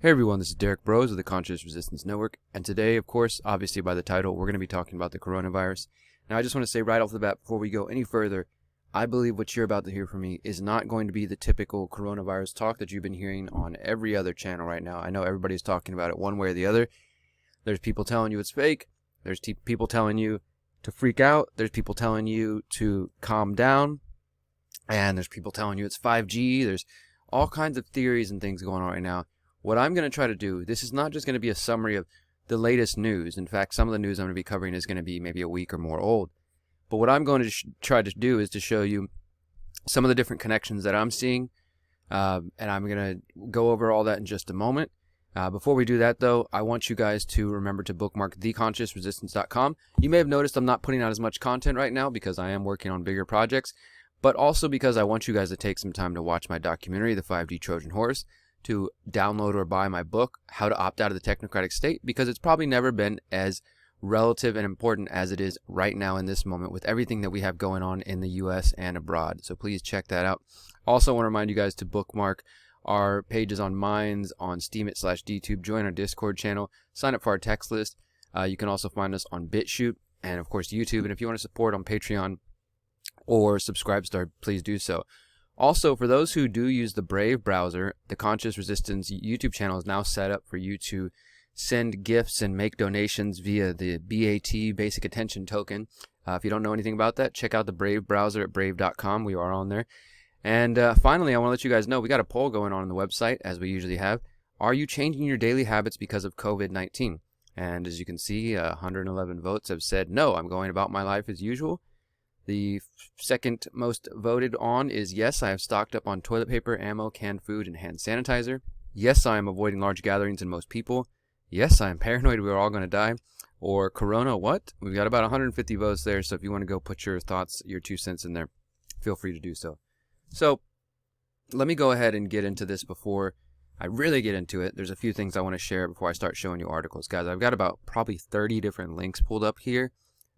Hey everyone, this is Derrick Broze of the Conscious Resistance Network, and today, of course, obviously by the title, we're going to be talking about the coronavirus. Now, I just want to say right off the bat, before we go any further, I believe what you're about to hear from me is not going to be the typical coronavirus talk that you've been hearing on every other channel right now. I know everybody's talking about it one way or the other. There's people telling you it's fake. There's people telling you to freak out. There's people telling you to calm down. And there's people telling you it's 5G. There's all kinds of theories and things going on right now. What I'm going to try to do, this is not just going to be a summary of the latest news. In fact, some of the news I'm going to be covering is going to be maybe a week or more old. But what I'm going to try to do is to show you some of the different connections that I'm seeing. And I'm going to go over all that in just a moment. Before we do that, though, I want you guys to remember to bookmark theconsciousresistance.com. You may have noticed I'm not putting out as much content right now because I am working on bigger projects, but also because I want you guys to take some time to watch my documentary, The 5G Trojan Horse, to download or buy my book, How to Opt Out of the Technocratic State, because it's probably never been as relative and important as it is right now in this moment with everything that we have going on in the U.S. and abroad. So please check that out. Also, I want to remind you guys to bookmark our pages on Minds, on Steemit/DTube, join our Discord channel, sign up for our text list. You can also find us on BitChute and, of course, YouTube. And if you want to support on Patreon or Subscribestar, please do so. Also, for those who do use the Brave browser, the Conscious Resistance YouTube channel is now set up for you to send gifts and make donations via the BAT, Basic Attention Token. If you don't know anything about that, check out the Brave browser at brave.com. We are on there. And finally, I want to let you guys know we got a poll going on the website, as we usually have. Are you changing your daily habits because of COVID-19? And as you can see, 111 votes have said, no, I'm going about my life as usual. The second most voted on is yes, I have stocked up on toilet paper, ammo, canned food, and hand sanitizer. Yes, I am avoiding large gatherings and most people. Yes, I am paranoid we're all going to die. Or Corona, what? We've got about 150 votes there, so if you want to go put your thoughts, your 2 cents in there, feel free to do so. So, let me go ahead and get into this before I really get into it. There's a few things I want to share before I start showing you articles. Guys, I've got about probably 30 different links pulled up here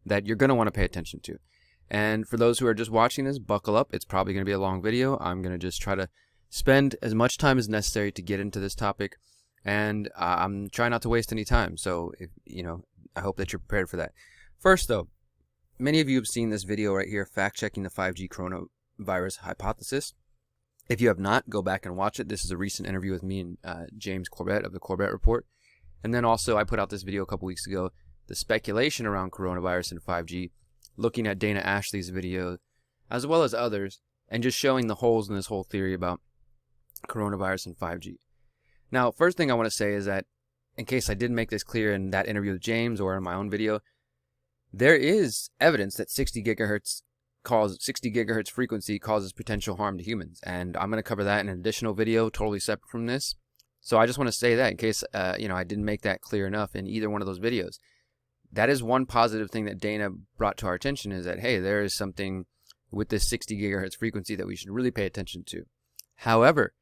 that you're going to want to pay attention to. And for those who are just watching this, buckle up. It's probably going to be a long video. I'm going to just try to spend as much time as necessary to get into this topic. And I'm trying not to waste any time. So, I hope that you're prepared for that. First, though, many of you have seen this video right here, fact-checking the 5G coronavirus hypothesis. If you have not, go back and watch it. This is a recent interview with me and James Corbett of the Corbett Report. And then also, I put out this video a couple weeks ago, the speculation around coronavirus and 5G, looking at Dana Ashley's video, as well as others, and just showing the holes in this whole theory about coronavirus and 5G. Now, first thing I want to say is that, in case I didn't make this clear in that interview with James or in my own video, there is evidence that 60 gigahertz frequency causes potential harm to humans, and I'm going to cover that in an additional video, totally separate from this. So I just want to say that in case I didn't make that clear enough in either one of those videos. That is one positive thing that Dana brought to our attention, is that, hey, there is something with this 60 gigahertz frequency that we should really pay attention to. However,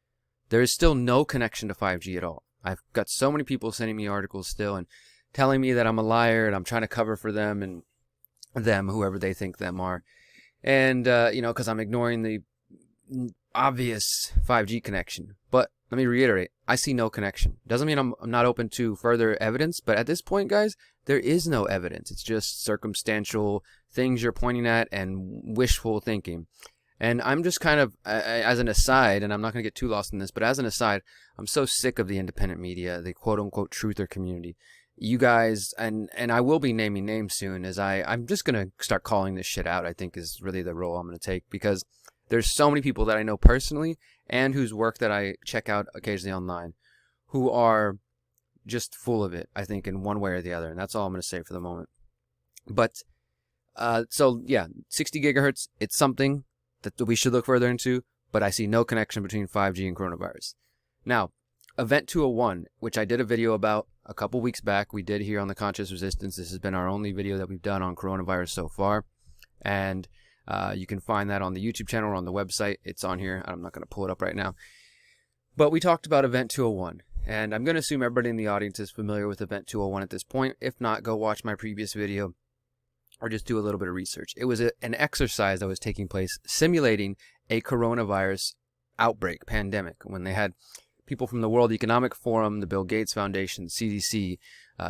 there is still no connection to 5G at all. I've got so many people sending me articles still and telling me that I'm a liar and I'm trying to cover for them and them, whoever they think them are. And, because I'm ignoring the obvious 5G connection. But let me reiterate, I see no connection. Doesn't mean I'm not open to further evidence, but at this point, guys, there is no evidence. It's just circumstantial things you're pointing at and wishful thinking. And I'm just kind of, as an aside, and I'm not going to get too lost in this, but as an aside, I'm so sick of the independent media, the quote-unquote truther community. You guys, and I will be naming names soon, as I'm just going to start calling this shit out, I think is really the role I'm going to take, because there's so many people that I know personally and whose work that I check out occasionally online who are just full of it, I think, in one way or the other. And that's all I'm going to say for the moment. But, 60 gigahertz, it's something that we should look further into, but I see no connection between 5G and coronavirus. Now, Event 201, which I did a video about a couple weeks back, we did here on the Conscious Resistance. This has been our only video that we've done on coronavirus so far. And you can find that on the YouTube channel or on the website. It's on here. I'm not going to pull it up right now. But we talked about Event 201. And I'm going to assume everybody in the audience is familiar with Event 201 at this point. If not, go watch my previous video or just do a little bit of research. It was an exercise that was taking place simulating a coronavirus outbreak, pandemic, when they had people from the World Economic Forum, the Bill Gates Foundation, CDC,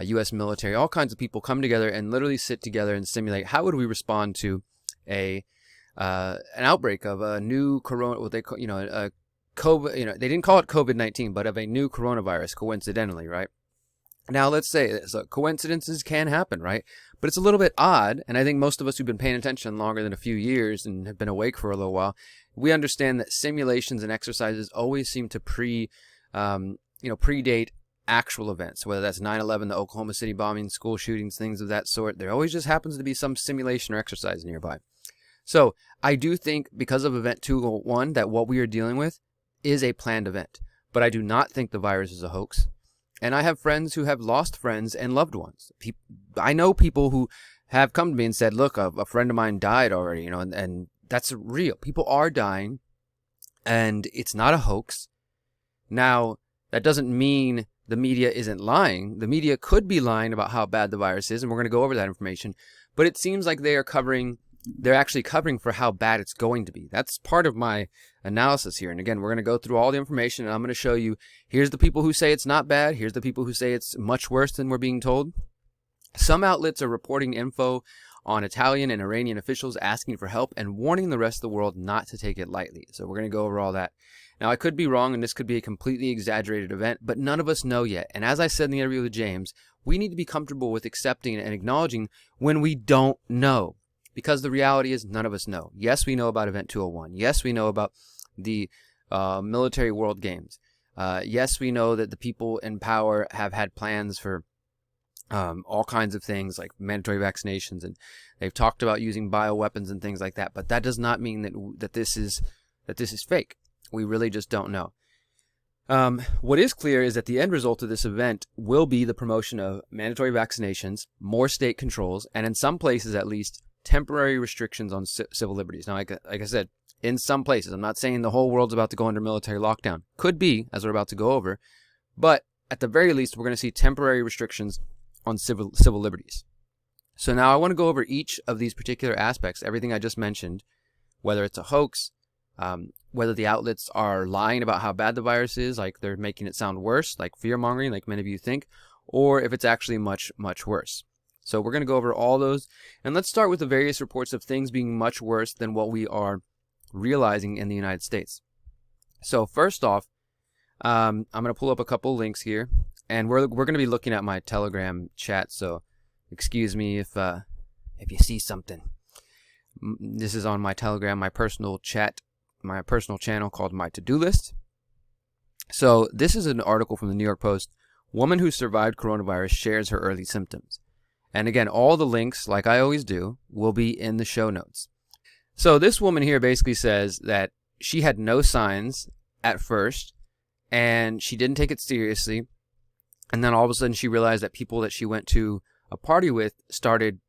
U.S. military, all kinds of people come together and literally sit together and simulate how would we respond to an outbreak of a new corona, what they call, a COVID, they didn't call it COVID-19, but of a new coronavirus, coincidentally, right? Now, let's say so coincidences can happen, right? But it's a little bit odd, and I think most of us who've been paying attention longer than a few years and have been awake for a little while, we understand that simulations and exercises always seem to predate actual events, whether that's 9/11, the Oklahoma City bombing, school shootings, things of that sort. There always just happens to be some simulation or exercise nearby. So I do think because of Event 201 that what we are dealing with is a planned event, but I do not think the virus is a hoax. And I have friends who have lost friends and loved ones. I know people who have come to me and said, look, a friend of mine died already, and that's real. People are dying, and it's not a hoax. Now, that doesn't mean the media isn't lying. The media could be lying about how bad the virus is, and we're going to go over that information. But it seems like they're actually covering for how bad it's going to be. That's part of my analysis here. And again, we're going to go through all the information, and I'm going to show you, here's the people who say it's not bad. Here's the people who say it's much worse than we're being told. Some outlets are reporting info on Italian and Iranian officials asking for help and warning the rest of the world not to take it lightly. So we're going to go over all that. Now, I could be wrong, and this could be a completely exaggerated event, but none of us know yet. And as I said in the interview with James, we need to be comfortable with accepting and acknowledging when we don't know. Because the reality is none of us know. Yes, we know about Event 201. Yes, we know about the military world games. Yes, we know that the people in power have had plans for all kinds of things like mandatory vaccinations, and they've talked about using bioweapons and things like that. But that does not mean that this is fake. We really just don't know. What is clear is that the end result of this event will be the promotion of mandatory vaccinations, more state controls, and in some places at least, temporary restrictions on civil liberties. Now, like I said, in some places, I'm not saying the whole world's about to go under military lockdown. Could be, as we're about to go over. But at the very least, we're going to see temporary restrictions on civil liberties. So now I want to go over each of these particular aspects, everything I just mentioned, whether it's a hoax, whether the outlets are lying about how bad the virus is, like they're making it sound worse, like fear-mongering, like many of you think, or if it's actually much, much worse. So we're going to go over all those, and let's start with the various reports of things being much worse than what we are realizing in the United States. So first off, I'm going to pull up a couple links here, and we're going to be looking at my Telegram chat, so excuse me if you see something. This is on my Telegram, my personal chat, my personal channel called My To-Do List. So this is an article from the New York Post. Woman who survived coronavirus shares her early symptoms. And again, all the links, like I always do, will be in the show notes. So this woman here basically says that she had no signs at first, and she didn't take it seriously. And then all of a sudden she realized that people that she went to a party with started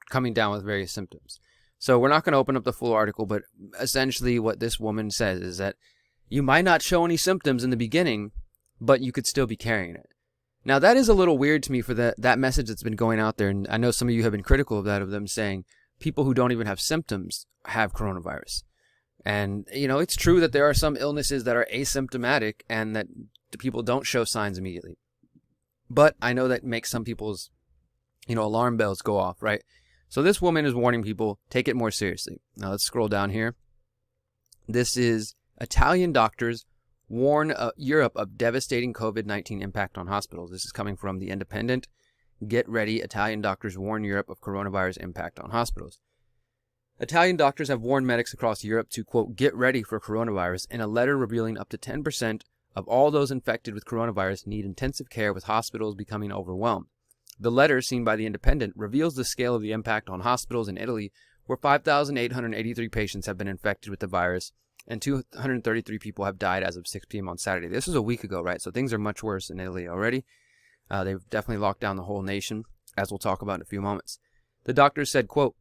coming down with various symptoms. So we're not going to open up the full article, but essentially what this woman says is that you might not show any symptoms in the beginning, but you could still be carrying it. Now, that is a little weird to me for that message that's been going out there, and I know some of you have been critical of that, of them saying people who don't even have symptoms have coronavirus. And, it's true that there are some illnesses that are asymptomatic and that the people don't show signs immediately. But I know that makes some people's, alarm bells go off, right? So this woman is warning people, take it more seriously. Now, let's scroll down here. This is Italian doctors warn Europe of devastating COVID-19 impact on hospitals. This is coming from The Independent. Get ready, Italian doctors warn Europe of coronavirus impact on hospitals. Italian doctors have warned medics across Europe to, quote, get ready for coronavirus in a letter revealing up to 10% of all those infected with coronavirus need intensive care, with hospitals becoming overwhelmed. The letter, seen by The Independent, reveals the scale of the impact on hospitals in Italy, where 5,883 patients have been infected with the virus, and 233 people have died as of 6 p.m. on Saturday. This was a week ago, right? So things are much worse in Italy already. They've definitely locked down the whole nation, as we'll talk about in a few moments. The doctors said, quote,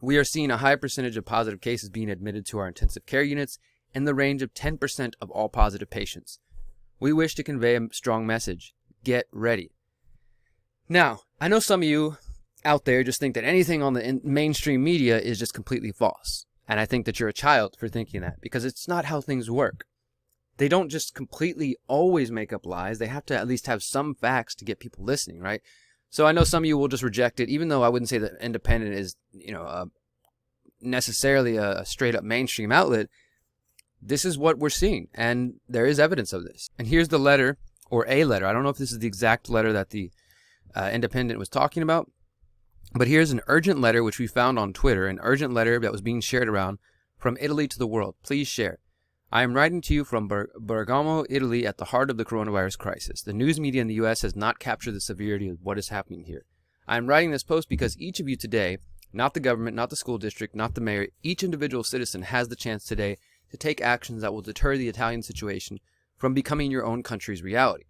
we are seeing a high percentage of positive cases being admitted to our intensive care units in the range of 10% of all positive patients. We wish to convey a strong message. Get ready. Now, I know some of you out there just think that anything on the mainstream media is just completely false. And I think that you're a child for thinking that, because it's not how things work. they don't just completely always make up lies. They have to at least have some facts to get people listening, right? So I know some of you will just reject it, even though I wouldn't say that Independent is, necessarily a straight up mainstream outlet. This is what we're seeing, and there is evidence of this. And here's the letter, or a letter. I don't know if this is the exact letter that the Independent was talking about, but here's an urgent letter which we found on Twitter, an urgent letter that was being shared around from Italy to the world. Please share. I am writing to you from Bergamo, Italy, at the heart of the coronavirus crisis. The news media in the U.S. has not captured the severity of what is happening here. I am writing this post because each of you today, not the government, not the school district, not the mayor, each individual citizen has the chance today to take actions that will deter the Italian situation from becoming your own country's reality.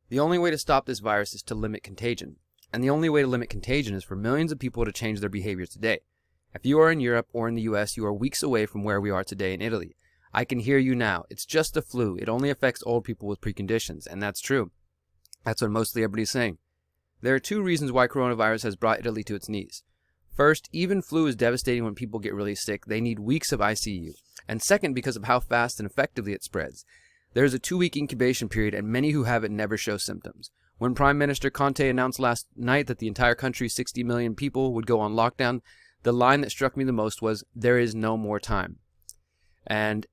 The only way to stop this virus is to limit contagion. And the only way to limit contagion is for millions of people to change their behavior today. If you are in Europe or in the U.S., you are weeks away from where we are today in Italy. I can hear you now. It's just the flu. It only affects old people with preconditions. And that's true. That's what mostly everybody's saying. There are two reasons why coronavirus has brought Italy to its knees. First, even flu is devastating when people get really sick. They need weeks of ICU. And second, because of how fast and effectively it spreads. There is a 2-week incubation period, and many who have it never show symptoms. When Prime Minister Conte announced last night that the entire country's 60 million people would go on lockdown, the line that struck me the most was, "There is no more time." And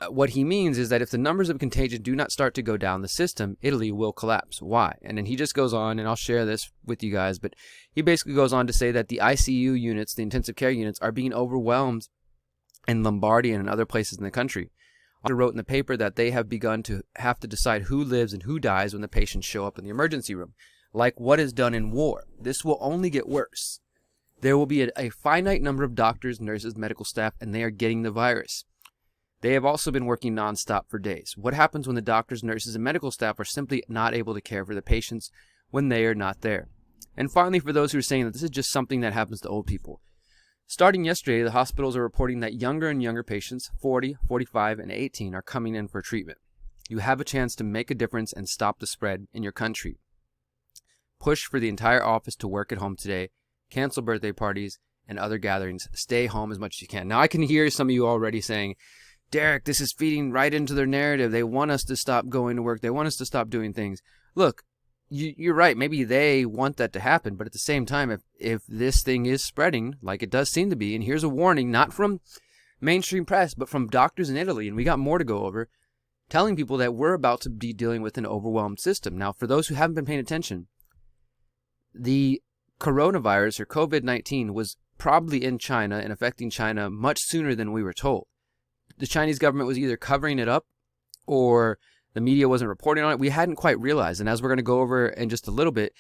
what he means is that if the numbers of contagion do not start to go down the system, Italy will collapse. Why? And then he just goes on, and I'll share this with you guys, but he basically goes on to say that the ICU units, the intensive care units, are being overwhelmed in Lombardy and in other places in the country. He wrote in the paper that they have begun to have to decide who lives and who dies when the patients show up in the emergency room, like what is done in war. This will only get worse. There will be a finite number of doctors, nurses, medical staff, and they are getting the virus. They have also been working nonstop for days. What happens when the doctors, nurses, and medical staff are simply not able to care for the patients when they are not there? And finally, for those who are saying that this is just something that happens to old people. Starting yesterday, the hospitals are reporting that younger and younger patients, 40, 45, and 18, are coming in for treatment. You have a chance to make a difference and stop the spread in your country. Push for the entire office to work at home today. Cancel birthday parties and other gatherings. Stay home as much as you can. Now, I can hear some of you already saying, "Derrick, this is feeding right into their narrative. They want us to stop going to work. They want us to stop doing things." Look, you're right. Maybe they want that to happen. But at the same time, if this thing is spreading, like it does seem to be, and here's a warning, not from mainstream press, but from doctors in Italy, and we got more to go over, telling people that we're about to be dealing with an overwhelmed system. Now, for those who haven't been paying attention, the coronavirus, or COVID-19, was probably in China and affecting China much sooner than we were told. The Chinese government was either covering it up or the media wasn't reporting on it. We hadn't quite realized. And as we're going to go over in just a little bit,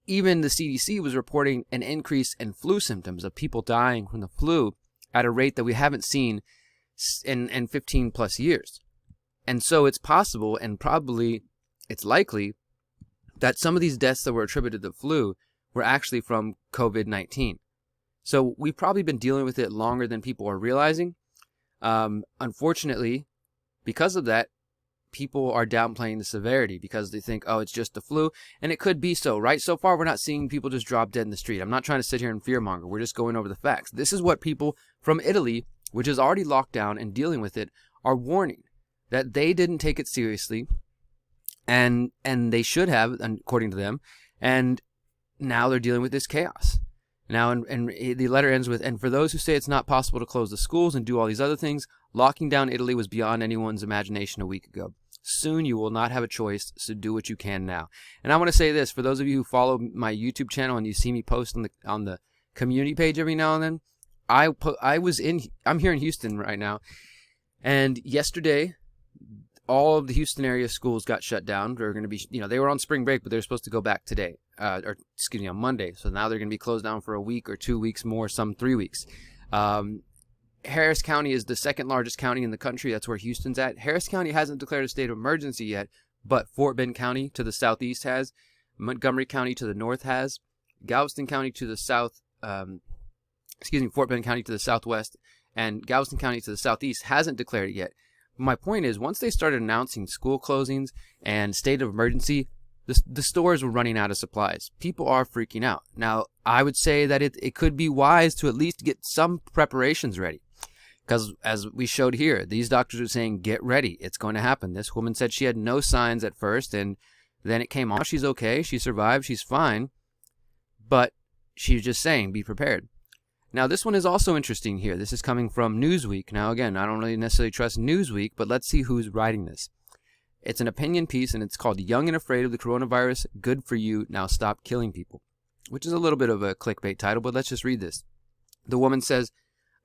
even the CDC was reporting an increase in flu symptoms, of people dying from the flu at a rate that we haven't seen in 15 plus years. And so it's possible, and probably it's likely, that some of these deaths that were attributed to the flu were actually from COVID-19. So we've probably been dealing with it longer than people are realizing. Unfortunately, because of that, people are downplaying the severity because they think, oh, it's just the flu. And it could be so, right? So far, we're not seeing people just drop dead in the street. I'm not trying to sit here and fearmonger. We're just going over the facts. This is what people from Italy, which is already locked down and dealing with it, are warning, that they didn't take it seriously, and they should have, according to them. And now they're dealing with this chaos. Now, and the letter ends with, "And for those who say it's not possible to close the schools and do all these other things, locking down Italy was beyond anyone's imagination a week ago. Soon you will not have a choice, so do what you can now." And I want to say this, for those of you who follow my YouTube channel and you see me post on the community page every now and then, I'm here in Houston right now, and yesterday, all of the Houston area schools got shut down. They're going to be, they were on spring break, but they're supposed to go back today, on Monday. So now they're going to be closed down for a week or 2 weeks more, some 3 weeks. Harris County is the second largest county in the country. That's where Houston's at. Harris County hasn't declared a state of emergency yet, but Fort Bend County to the southeast has. Montgomery County to the north has. Galveston County to the south, Fort Bend County to the southwest, and Galveston County to the southeast hasn't declared it yet. My point is, once they started announcing school closings and state of emergency, the stores were running out of supplies. People are freaking out. Now, I would say that it could be wise to at least get some preparations ready. Because as we showed here, these doctors are saying, get ready. It's going to happen. This woman said she had no signs at first, and then it came on. She's okay. She survived. She's fine. But she's just saying, be prepared. Now, this one is also interesting here. This is coming from Newsweek. Now, again, I don't really necessarily trust Newsweek, but let's see who's writing this. It's an opinion piece, and it's called Young and Afraid of the Coronavirus. Good for you. Now stop killing people. Which is a little bit of a clickbait title, but let's just read this. The woman says,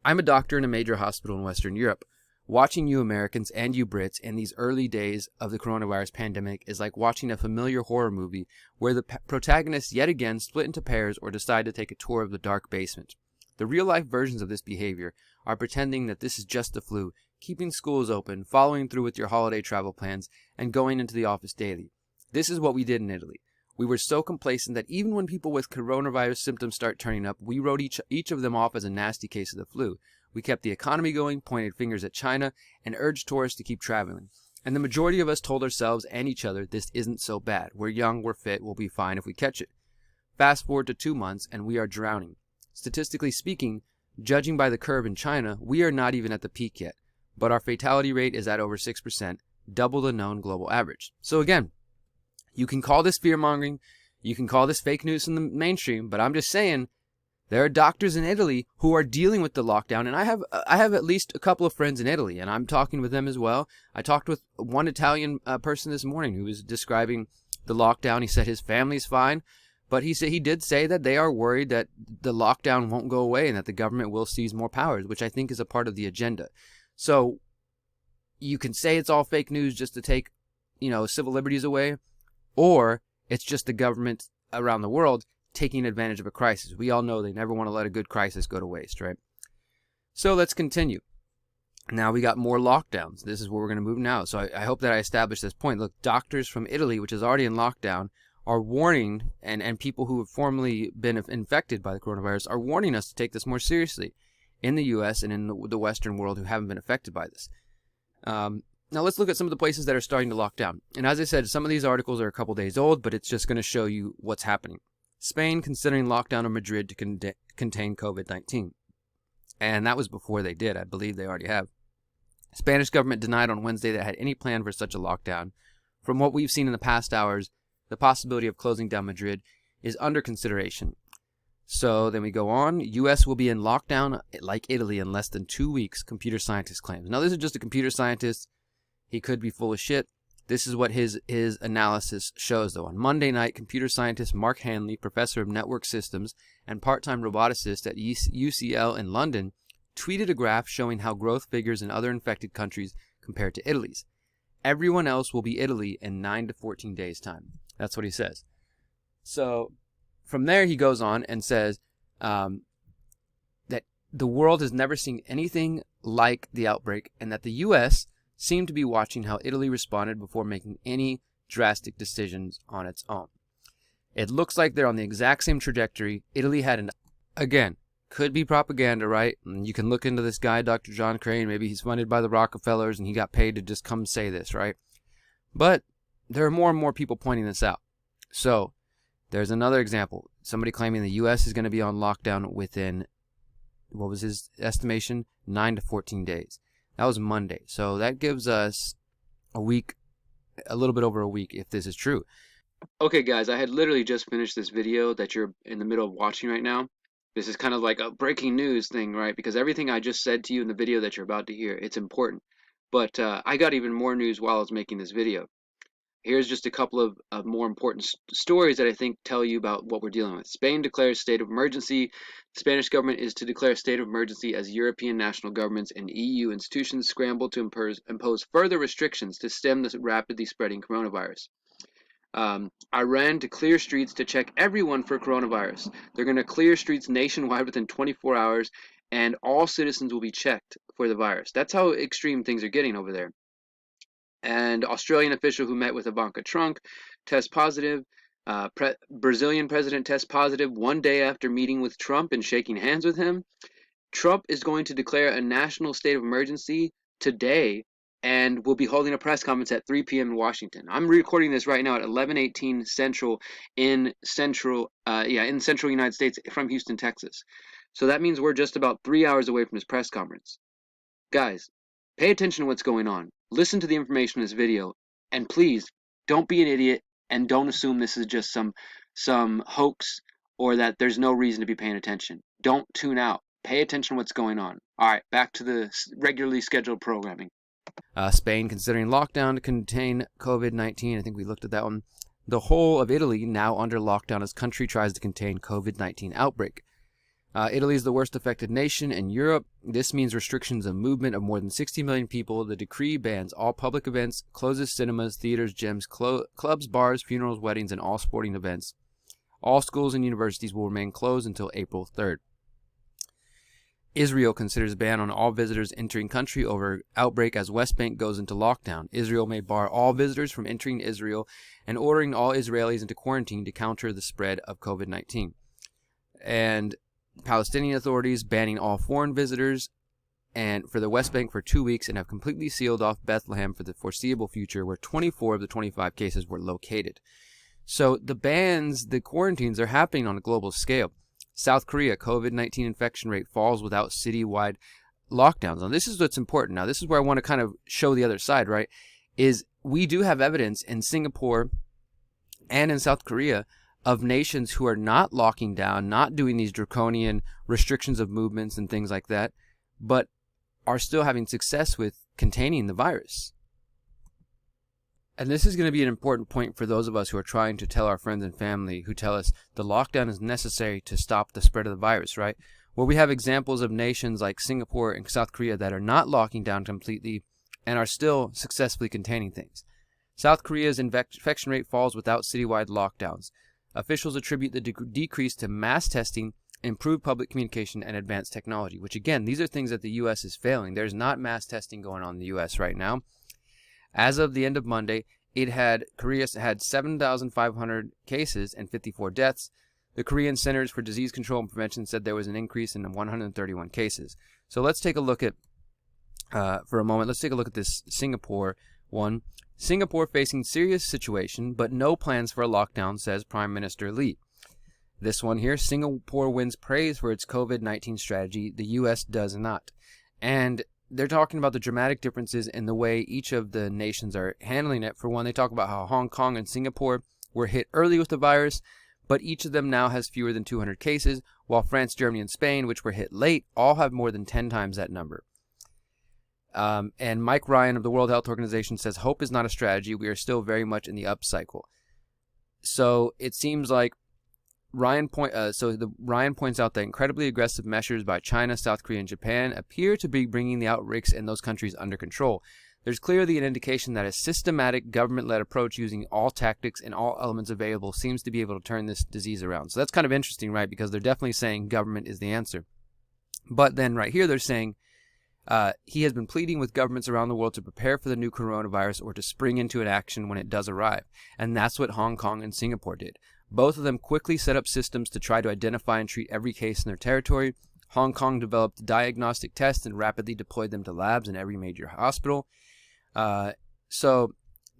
I'm a doctor in a major hospital in Western Europe. Watching you Americans and you Brits in these early days of the coronavirus pandemic is like watching a familiar horror movie where the protagonists yet again split into pairs or decide to take a tour of the dark basement. The real-life versions of this behavior are pretending that this is just the flu, keeping schools open, following through with your holiday travel plans, and going into the office daily. This is what we did in Italy. We were so complacent that even when people with coronavirus symptoms start turning up, we wrote each of them off as a nasty case of the flu. We kept the economy going, pointed fingers at China, and urged tourists to keep traveling. And the majority of us told ourselves and each other, this isn't so bad. We're young, we're fit, we'll be fine if we catch it. Fast forward to 2 months, and we are drowning. Statistically speaking, judging by the curve in China, we are not even at the peak yet, but our fatality rate is at over 6%, double the known global average. So again, you can call this fear-mongering, you can call this fake news in the mainstream, but I'm just saying, there are doctors in Italy who are dealing with the lockdown, and I have at least a couple of friends in Italy, and I'm talking with them as well. I talked with one Italian person this morning who was describing the lockdown. He said his family's fine, but he did say that they are worried that the lockdown won't go away and that the government will seize more powers, which I think is a part of the agenda. So you can say it's all fake news just to take, civil liberties away, or it's just the government around the world taking advantage of a crisis. We all know they never want to let a good crisis go to waste, right? So let's continue. Now we got more lockdowns. This is where we're going to move now. So I hope that I established this point. Look, doctors from Italy, which is already in lockdown, are warning, and people who have formerly been infected by the coronavirus are warning us to take this more seriously in the U.S. and in the Western world who haven't been affected by this. Now let's look at some of the places that are starting to lock down. And as I said, some of these articles are a couple days old, but it's just going to show you what's happening. Spain considering lockdown of Madrid to contain COVID-19. And that was before they did. I believe they already have. Spanish government denied on Wednesday that it had any plan for such a lockdown. From what we've seen in the past hours, the possibility of closing down Madrid is under consideration. So then we go on. U.S. will be in lockdown like Italy in less than 2 weeks, computer scientist claims. Now, this is just a computer scientist. He could be full of shit. This is what his analysis shows, though. On Monday night, computer scientist Mark Hanley, professor of network systems and part-time roboticist at UCL in London, tweeted a graph showing how growth figures in other infected countries compared to Italy's. Everyone else will be Italy in 9 to 14 days' time. That's what he says. So from there, he goes on and says that the world has never seen anything like the outbreak, and that the U.S. seemed to be watching how Italy responded before making any drastic decisions on its own. It looks like they're on the exact same trajectory. Italy had again, could be propaganda, right? And you can look into this guy, Dr. John Crane. Maybe he's funded by the Rockefellers and he got paid to just come say this, right? But there are more and more people pointing this out. So there's another example. Somebody claiming the U.S. is going to be on lockdown within, what was his estimation? 9 to 14 days. That was Monday. So that gives us a week, a little bit over a week, if this is true. Okay, guys, I had literally just finished this video that you're in the middle of watching right now. This is kind of like a breaking news thing, right? Because everything I just said to you in the video that you're about to hear, it's important. But I got even more news while I was making this video. Here's just a couple of more important stories that I think tell you about what we're dealing with. Spain declares state of emergency. The Spanish government is to declare a state of emergency as European national governments and EU institutions scramble to impose further restrictions to stem the rapidly spreading coronavirus. Iran to clear streets to check everyone for coronavirus. They're going to clear streets nationwide within 24 hours, and all citizens will be checked for the virus. That's how extreme things are getting over there. And Australian official who met with Ivanka Trump tests positive. Brazilian president tests positive 1 day after meeting with Trump and shaking hands with him. Trump is going to declare a national state of emergency today and will be holding a press conference at 3 p.m. in Washington. I'm recording this right now at 11:18 Central in Central United States from Houston, Texas. So that means we're just about 3 hours away from his press conference. Guys, pay attention to what's going on. Listen to the information in this video, and please don't be an idiot and don't assume this is just some hoax or that there's no reason to be paying attention. Don't tune out. Pay attention to what's going on. All right, back to the regularly scheduled programming. Spain considering lockdown to contain COVID-19. I think we looked at that one. The whole of Italy now under lockdown as country tries to contain COVID-19 outbreak. Italy is the worst affected nation in Europe. This means restrictions of movement of more than 60 million people. The decree bans all public events, closes cinemas, theaters, gyms, clubs, bars, funerals, weddings, and all sporting events. All schools and universities will remain closed until April 3rd. Israel considers a ban on all visitors entering country over outbreak as West Bank goes into lockdown. Israel may bar all visitors from entering Israel and ordering all Israelis into quarantine to counter the spread of COVID-19. And Palestinian authorities banning all foreign visitors and for the West Bank for 2 weeks and have completely sealed off Bethlehem for the foreseeable future, where 24 of the 25 cases were located. So the bans, the quarantines are happening on a global scale. South Korea, COVID-19 infection rate falls without citywide lockdowns. Now, this is what's important. Now, this is where I want to kind of show the other side, right? Is we do have evidence in Singapore and in South Korea of nations who are not locking down, not doing these draconian restrictions of movements and things like that, but are still having success with containing the virus. And this is going to be an important point for those of us who are trying to tell our friends and family who tell us the lockdown is necessary to stop the spread of the virus, right? Well, we have examples of nations like Singapore and South Korea that are not locking down completely and are still successfully containing things. South Korea's infection rate falls without citywide lockdowns. Officials attribute the decrease to mass testing, improved public communication, and advanced technology, which again, these are things that the U.S. is failing. There's not mass testing going on in the U.S. right now. As of the end of Monday, Korea had 7,500 cases and 54 deaths. The Korean Centers for Disease Control and Prevention said there was an increase in 131 cases. So let's take a look at, for a moment, let's take a look at this Singapore one. Singapore facing serious situation, but no plans for a lockdown, says Prime Minister Lee. This one here, Singapore wins praise for its COVID-19 strategy. The U.S. does not. And they're talking about the dramatic differences in the way each of the nations are handling it. For one, they talk about how Hong Kong and Singapore were hit early with the virus, but each of them now has fewer than 200 cases, while France, Germany, and Spain, which were hit late, all have more than 10 times that number. And Mike Ryan of the World Health Organization says, hope is not a strategy. We are still very much in the upcycle. So it seems like Ryan points out that incredibly aggressive measures by China, South Korea, and Japan appear to be bringing the outbreaks in those countries under control. There's clearly an indication that a systematic government-led approach using all tactics and all elements available seems to be able to turn this disease around. So that's kind of interesting, right? Because they're definitely saying government is the answer. But then right here they're saying he has been pleading with governments around the world to prepare for the new coronavirus or to spring into an action when it does arrive. And that's what Hong Kong and Singapore did. Both of them quickly set up systems to try to identify and treat every case in their territory. Hong Kong developed diagnostic tests and rapidly deployed them to labs in every major hospital. So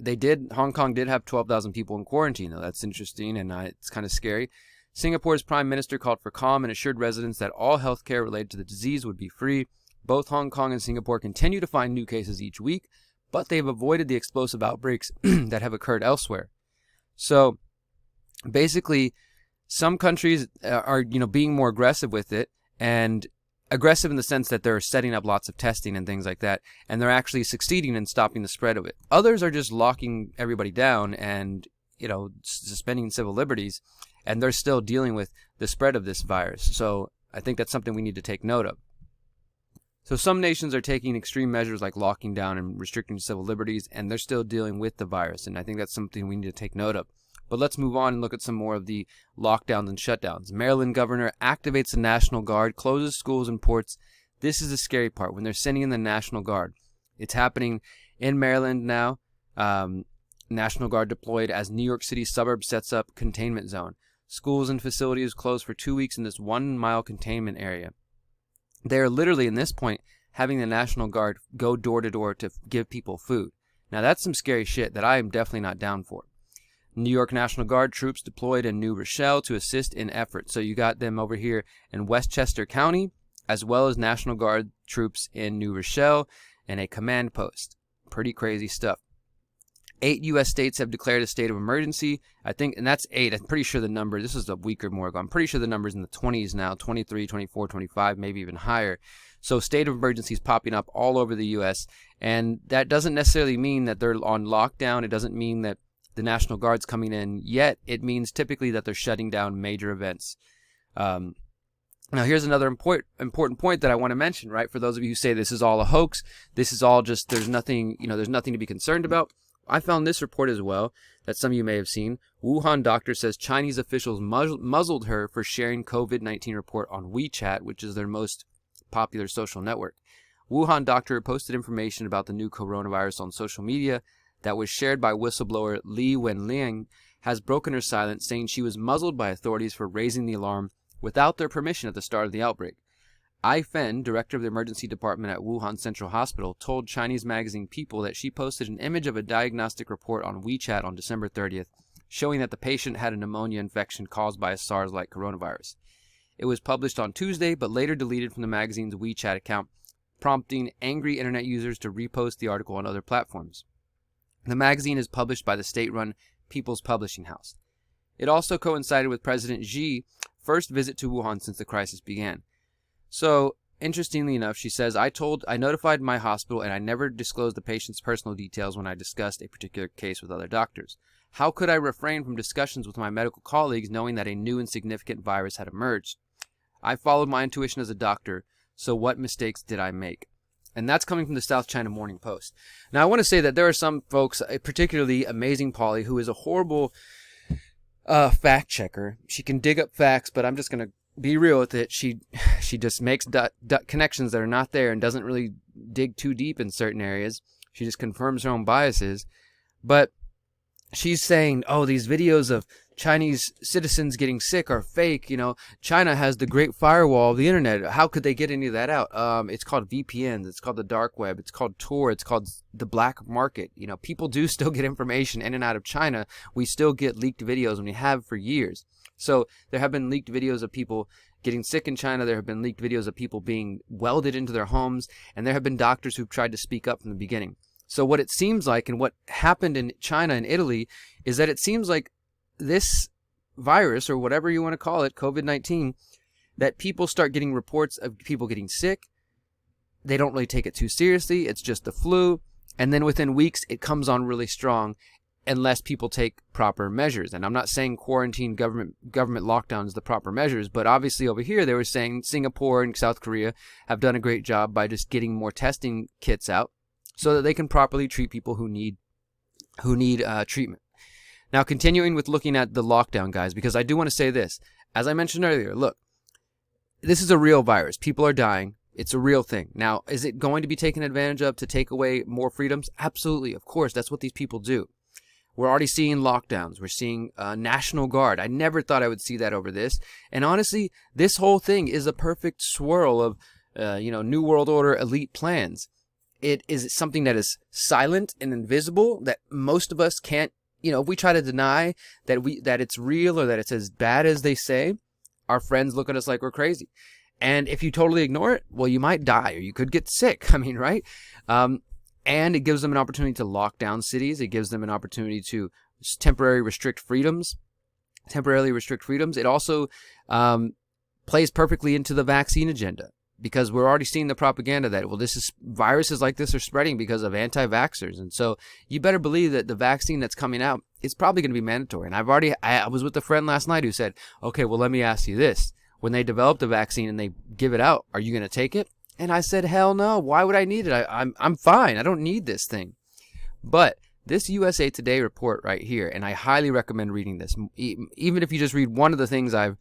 Hong Kong did have 12,000 people in quarantine, though. That's interesting, and it's kind of scary. Singapore's prime minister called for calm and assured residents that all healthcare related to the disease would be free. Both Hong Kong and Singapore continue to find new cases each week, but they've avoided the explosive outbreaks that have occurred elsewhere. So basically, some countries are, being more aggressive with it, and aggressive in the sense that they're setting up lots of testing and things like that, and they're actually succeeding in stopping the spread of it. Others are just locking everybody down and, suspending civil liberties, and they're still dealing with the spread of this virus. So I think that's something we need to take note of. So some nations are taking extreme measures like locking down and restricting civil liberties, and they're still dealing with the virus, and I think that's something we need to take note of. But let's move on and look at some more of the lockdowns and shutdowns. Maryland governor activates the National Guard, closes schools and ports. This is the scary part, when they're sending in the National Guard. It's happening in Maryland now. National Guard deployed as New York City suburb sets up containment zone. Schools and facilities closed for 2 weeks in this 1 mile containment area. They are literally, in this point, having the National Guard go door to door to give people food. Now that's some scary shit that I am definitely not down for. New York National Guard troops deployed in New Rochelle to assist in efforts. So you got them over here in Westchester County, as well as National Guard troops in New Rochelle and a command post. Pretty crazy stuff. 8 U.S. states have declared a state of emergency. I think, and that's 8. I'm pretty sure the number, this is a week or more ago, I'm pretty sure the number's in the 20s now, 23, 24, 25, maybe even higher. So state of emergency is popping up all over the U.S., and that doesn't necessarily mean that they're on lockdown. It doesn't mean that the National Guard's coming in yet. It means typically that they're shutting down major events. Now, here's another important point that I want to mention, right? For those of you who say this is all a hoax, this is all just, there's nothing to be concerned about. I found this report as well that some of you may have seen. Wuhan doctor says Chinese officials muzzled her for sharing COVID-19 report on WeChat, which is their most popular social network. Wuhan doctor posted information about the new coronavirus on social media that was shared by whistleblower Li Wenliang, has broken her silence, saying she was muzzled by authorities for raising the alarm without their permission at the start of the outbreak. Ai Fen, director of the emergency department at Wuhan Central Hospital, told Chinese magazine People that she posted an image of a diagnostic report on WeChat on December 30th, showing that the patient had a pneumonia infection caused by a SARS-like coronavirus. It was published on Tuesday, but later deleted from the magazine's WeChat account, prompting angry internet users to repost the article on other platforms. The magazine is published by the state-run People's Publishing House. It also coincided with President Xi's first visit to Wuhan since the crisis began. So, interestingly enough, she says, I notified my hospital and I never disclosed the patient's personal details when I discussed a particular case with other doctors. How could I refrain from discussions with my medical colleagues knowing that a new and significant virus had emerged? I followed my intuition as a doctor, so what mistakes did I make? And that's coming from the South China Morning Post. Now, I want to say that there are some folks, particularly Amazing Polly, who is a horrible fact checker. She can dig up facts, but I'm just going to be real with it. She just makes connections that are not there and doesn't really dig too deep in certain areas. She just confirms her own biases. But she's saying, oh, these videos of Chinese citizens getting sick are fake. You know, China has the great firewall of the internet. How could they get any of that out? It's called VPNs. It's called the dark web. It's called Tor. It's called the black market. You know, people do still get information in and out of China. We still get leaked videos, and we have for years. So there have been leaked videos of people getting sick in China. There have been leaked videos of people being welded into their homes. And there have been doctors who've tried to speak up from the beginning. So what it seems like, and what happened in China and Italy, is that it seems like this virus, or whatever you want to call it, COVID-19, that people start getting reports of people getting sick. They don't really take it too seriously. It's just the flu. And then within weeks, it comes on really strong unless people take proper measures. And I'm not saying quarantine, government lockdown is the proper measures, but obviously over here they were saying Singapore and South Korea have done a great job by just getting more testing kits out so that they can properly treat people who need treatment. Now, continuing with looking at the lockdown, guys, because I do want to say this. As I mentioned earlier, look, this is a real virus. People are dying. It's a real thing. Now, is it going to be taken advantage of to take away more freedoms? Absolutely. Of course, that's what these people do. We're already seeing lockdowns. We're seeing National Guard. I never thought I would see that over this. And honestly, this whole thing is a perfect swirl of, New World Order elite plans. It is something that is silent and invisible that most of us can't, if we try to deny that it's real or that it's as bad as they say, our friends look at us like we're crazy. And if you totally ignore it, well, you might die or you could get sick. I mean, right? And it gives them an opportunity to lock down cities. It gives them an opportunity to temporarily restrict freedoms. It also plays perfectly into the vaccine agenda, because we're already seeing the propaganda that, well, viruses like this are spreading because of anti-vaxxers. And so you better believe that the vaccine that's coming out is probably going to be mandatory. And I was with a friend last night who said, okay, well, let me ask you this. When they develop the vaccine and they give it out, are you going to take it? And I said, hell no. Why would I need it? I'm fine. I don't need this thing. But this USA Today report right here, and I highly recommend reading this, even if you just read one of the things I've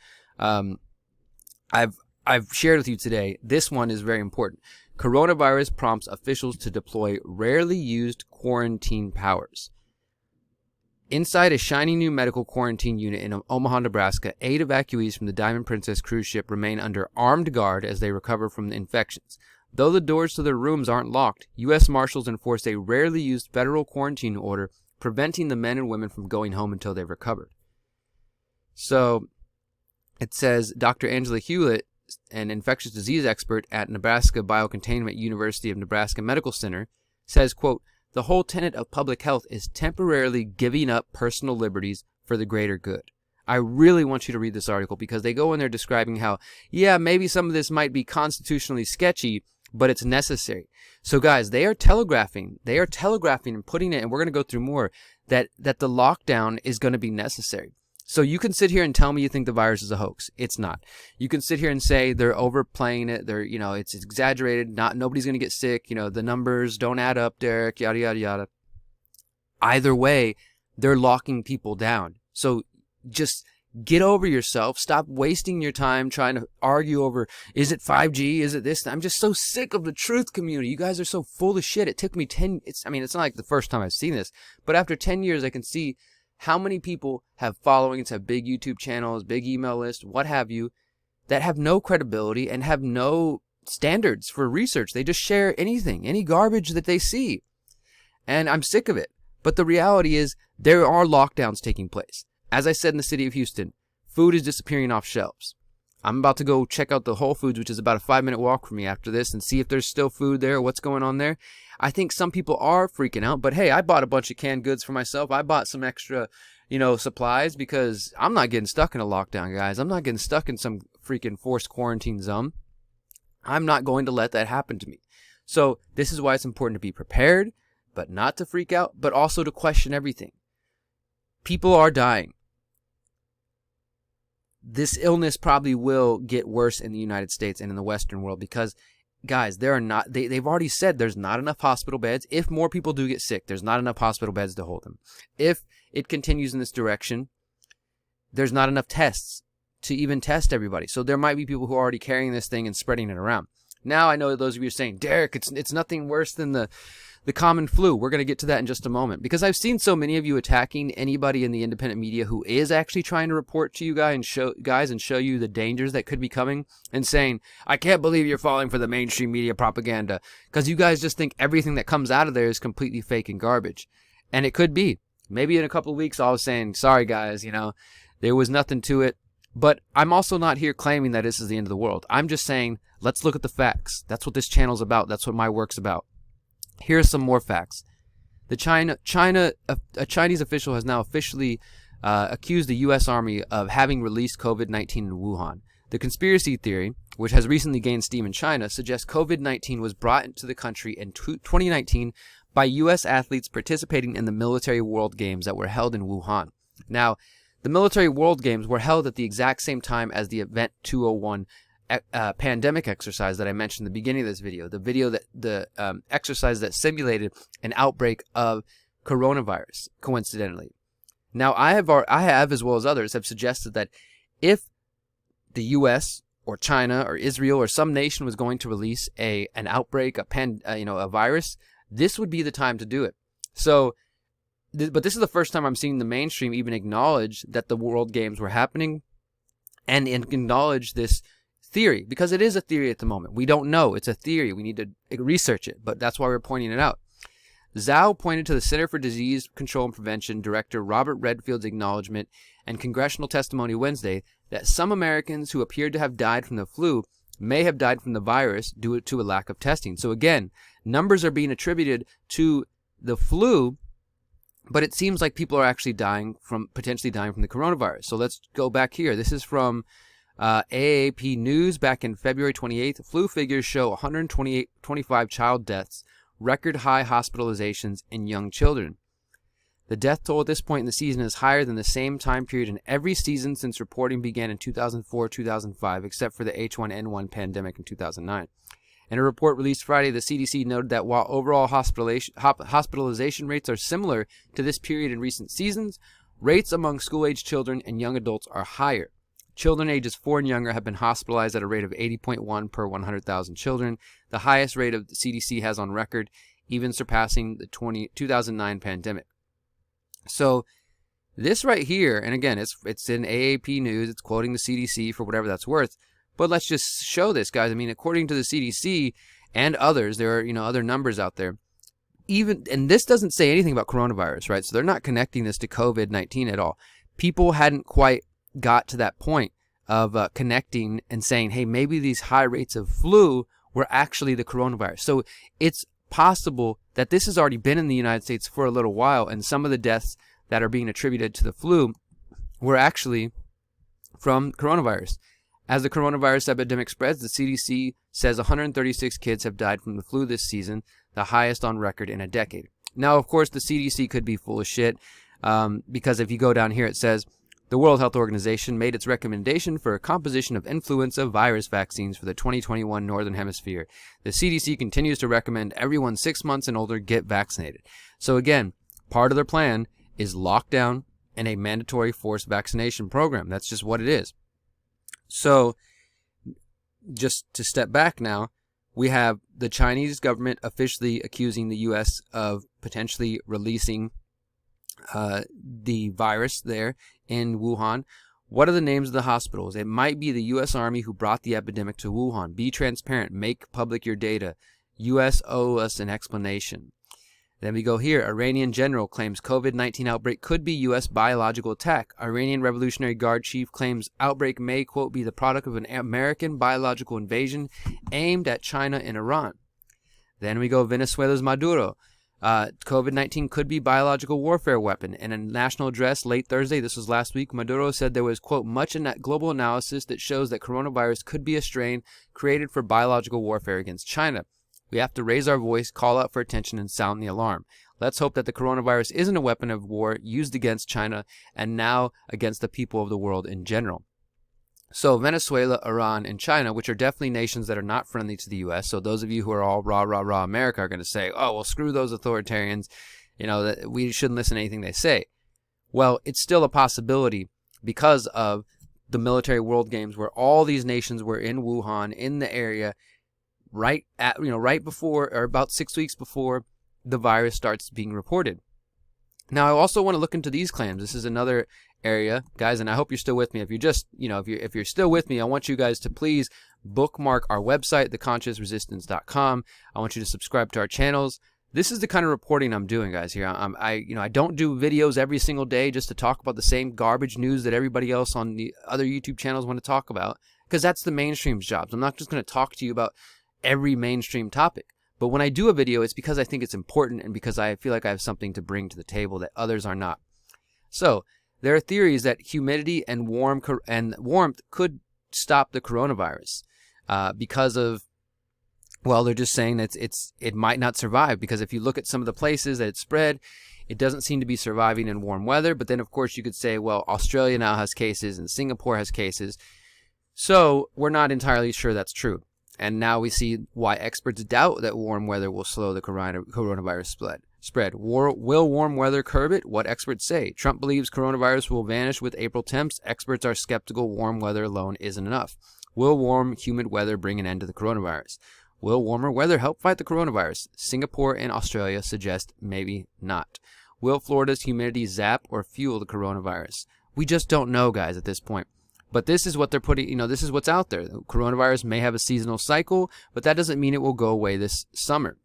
shared with you today. This one is very important. Coronavirus prompts officials to deploy rarely used quarantine powers. Inside a shiny new medical quarantine unit in Omaha, Nebraska, 8 evacuees from the Diamond Princess cruise ship remain under armed guard as they recover from the infections. Though the doors to their rooms aren't locked, U.S. Marshals enforced a rarely used federal quarantine order preventing the men and women from going home until they've recovered. So it says Dr. Angela Hewlett an infectious disease expert at Nebraska Biocontainment University of Nebraska Medical Center, says, quote, "The whole tenet of public health is temporarily giving up personal liberties for the greater good." I really want you to read this article because they go in there describing how, yeah, maybe some of this might be constitutionally sketchy, but it's necessary. So guys, they are telegraphing and putting it, and we're going to go through more, that the lockdown is going to be necessary. So you can sit here and tell me you think the virus is a hoax. It's not. You can sit here and say they're overplaying it. They're, it's exaggerated. Nobody's going to get sick. The numbers don't add up, Derrick, yada, yada, yada. Either way, they're locking people down. So just get over yourself. Stop wasting your time trying to argue over, is it 5G? Is it this? I'm just so sick of the truth community. You guys are so full of shit. It took me it's not like the first time I've seen this, but after 10 years, I can see how many people have followings, have big YouTube channels, big email lists, what have you, that have no credibility and have no standards for research. They just share anything, any garbage that they see. And I'm sick of it. But the reality is there are lockdowns taking place. As I said in the city of Houston, food is disappearing off shelves. I'm about to go check out the Whole Foods, which is about a 5-minute walk from me after this, and see if there's still food there, what's going on there. I think some people are freaking out, but hey, I bought a bunch of canned goods for myself. I bought some extra, supplies because I'm not getting stuck in a lockdown, guys. I'm not getting stuck in some freaking forced quarantine zone. I'm not going to let that happen to me. So this is why it's important to be prepared, but not to freak out, but also to question everything. People are dying. This illness probably will get worse in the United States and in the Western world because, guys, they've already said there's not enough hospital beds. If more people do get sick, there's not enough hospital beds to hold them. If it continues in this direction, there's not enough tests to even test everybody. So there might be people who are already carrying this thing and spreading it around. Now I know those of you are saying, Derrick, it's nothing worse than the common flu. We're going to get to that in just a moment because I've seen so many of you attacking anybody in the independent media who is actually trying to report to you guys and show you the dangers that could be coming and saying, I can't believe you're falling for the mainstream media propaganda because you guys just think everything that comes out of there is completely fake and garbage. And it could be. Maybe in a couple of weeks I was saying, sorry guys, there was nothing to it. But I'm also not here claiming that this is the end of the world. I'm just saying, let's look at the facts. That's what this channel's about. That's what my work's about. Here are some more facts. A Chinese official has now officially accused the U.S. Army of having released COVID-19 in Wuhan. The conspiracy theory, which has recently gained steam in China, suggests COVID-19 was brought into the country in 2019 by U.S. athletes participating in the Military World Games that were held in Wuhan. Now, the Military World Games were held at the exact same time as the Event 201 pandemic exercise that I mentioned in the beginning of this video. The exercise that simulated an outbreak of coronavirus, coincidentally. Now, I have, as well as others, have suggested that if the U.S. or China or Israel or some nation was going to release an outbreak, a virus, this would be the time to do it. So, but this is the first time I'm seeing the mainstream even acknowledge that the World Games were happening and acknowledge this theory, because it is a theory at the moment. We don't know. It's a theory. We need to research it, but that's why we're pointing it out. Zhao pointed to the Center for Disease Control and Prevention Director Robert Redfield's acknowledgement and congressional testimony Wednesday that some Americans who appeared to have died from the flu may have died from the virus due to a lack of testing. So again, numbers are being attributed to the flu, but it seems like people are actually potentially dying from the coronavirus. So let's go back here. This is from AAP News back in February 28th. Flu figures show 125 child deaths, record high hospitalizations in young children. The death toll at this point in the season is higher than the same time period in every season since reporting began in 2004-2005, except for the H1N1 pandemic in 2009. In a report released Friday, the CDC noted that while overall hospitalization rates are similar to this period in recent seasons, rates among school-age children and young adults are higher. Children ages 4 and younger have been hospitalized at a rate of 80.1 per 100,000 children, the highest rate of the CDC has on record, even surpassing the 2009 pandemic. So this right here, and again, it's in AAP News, it's quoting the CDC for whatever that's worth, but let's just show this, guys. I mean, according to the CDC and others, there are, other numbers out there. And this doesn't say anything about coronavirus, right? So they're not connecting this to COVID-19 at all. People hadn't quite got to that point connecting and saying, hey, maybe these high rates of flu were actually the coronavirus. So it's possible that this has already been in the United States for a little while, and some of the deaths that are being attributed to the flu were actually from coronavirus. As the coronavirus epidemic spreads, the CDC says 136 kids have died from the flu this season, the highest on record in a decade. Now, of course, the CDC could be full of shit, because if you go down here, it says, the World Health Organization made its recommendation for a composition of influenza virus vaccines for the 2021 Northern Hemisphere. The CDC continues to recommend everyone 6 months and older get vaccinated. So again, part of their plan is lockdown and a mandatory forced vaccination program. That's just what it is. So just to step back now, we have the Chinese government officially accusing the U.S. of potentially releasing the virus there in Wuhan. What are the names of the hospitals? It might be the U.S. Army who brought the epidemic to Wuhan. Be transparent. Make public your data. U.S. owe us an explanation. Then we go here. Iranian general claims COVID-19 outbreak could be U.S. biological attack. Iranian Revolutionary Guard chief claims outbreak may, quote, be the product of an American biological invasion aimed at China and Iran. Then we go Venezuela's Maduro. COVID-19 could be biological warfare weapon. In a national address late Thursday, this was last week, Maduro said there was, quote, much global analysis that shows that coronavirus could be a strain created for biological warfare against China. We have to raise our voice, call out for attention, and sound the alarm. Let's hope that the coronavirus isn't a weapon of war used against China and now against the people of the world in general. So Venezuela, Iran, and China, which are definitely nations that are not friendly to the U.S., so those of you who are all rah, rah, rah America are going to say, oh, well, screw those authoritarians, that we shouldn't listen to anything they say. Well, it's still a possibility because of the military world games where all these nations were in Wuhan, in the area, right before, or about 6 weeks before the virus starts being reported. Now, I also want to look into these claims. This is another area, guys, and I hope you're still with me. If you're just, if you're still with me, I want you guys to please bookmark our website, theconsciousresistance.com. I want you to subscribe to our channels. This is the kind of reporting I'm doing, guys, here. I don't do videos every single day just to talk about the same garbage news that everybody else on the other YouTube channels want to talk about, because that's the mainstream's jobs. I'm not just going to talk to you about every mainstream topic. But when I do a video, it's because I think it's important and because I feel like I have something to bring to the table that others are not. So there are theories that humidity and warmth could stop the coronavirus because of, well, they're just saying that it might not survive, because if you look at some of the places that it spread, it doesn't seem to be surviving in warm weather. But then, of course, you could say, well, Australia now has cases and Singapore has cases. So we're not entirely sure that's true. And now we see why experts doubt that warm weather will slow the coronavirus spread. Will warm weather curb it? What experts say. Trump believes coronavirus will vanish with April temps. Experts are skeptical warm weather alone isn't enough. Will warm, humid weather bring an end to the coronavirus? Will warmer weather help fight the coronavirus? Singapore and Australia suggest maybe not. Will Florida's humidity zap or fuel the coronavirus? We just don't know, guys, at this point. But this is what they're putting, this is what's out there. The coronavirus may have a seasonal cycle, but that doesn't mean it will go away this summer.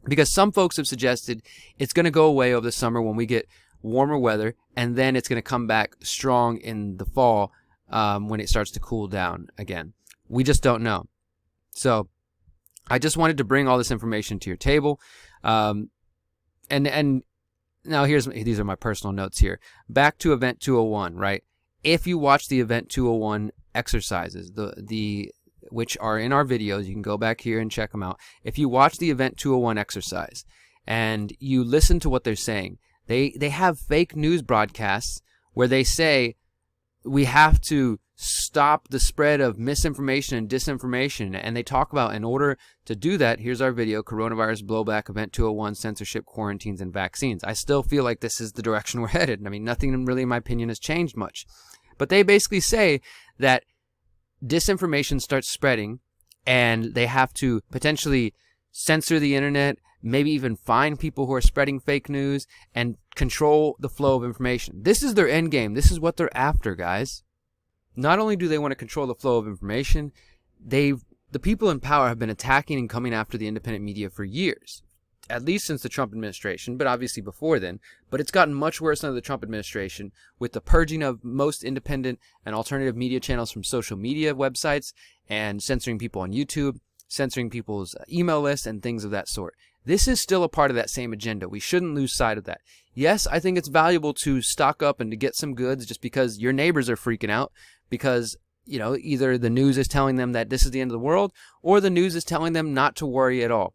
Because some folks have suggested it's going to go away over the summer when we get warmer weather, and then it's going to come back strong in the fall when it starts to cool down again. We just don't know. So I just wanted to bring all this information to your table. And now these are my personal notes here. Back to Event 201, right? If you watch the Event 201 exercises, which are in our videos, you can go back here and check them out. If you watch the Event 201 exercise and you listen to what they're saying, they have fake news broadcasts where they say we have to stop the spread of misinformation and disinformation. And they talk about, in order to do that, here's our video, Coronavirus Blowback, Event 201, Censorship, Quarantines, and Vaccines. I still feel like this is the direction we're headed. I mean, nothing really, in my opinion, has changed much. But they basically say that disinformation starts spreading and they have to potentially censor the internet, maybe even fine people who are spreading fake news, and control the flow of information. This is their end game. This is what they're after, guys. Not only do they want to control the flow of information, the people in power have been attacking and coming after the independent media for years. at least since the Trump administration, but obviously before then. But it's gotten much worse under the Trump administration with the purging of most independent and alternative media channels from social media websites and censoring people on YouTube, censoring people's email lists and things of that sort. This is still a part of that same agenda. We shouldn't lose sight of that. Yes, I think it's valuable to stock up and to get some goods just because your neighbors are freaking out because, you know, either the news is telling them that this is the end of the world or the news is telling them not to worry at all.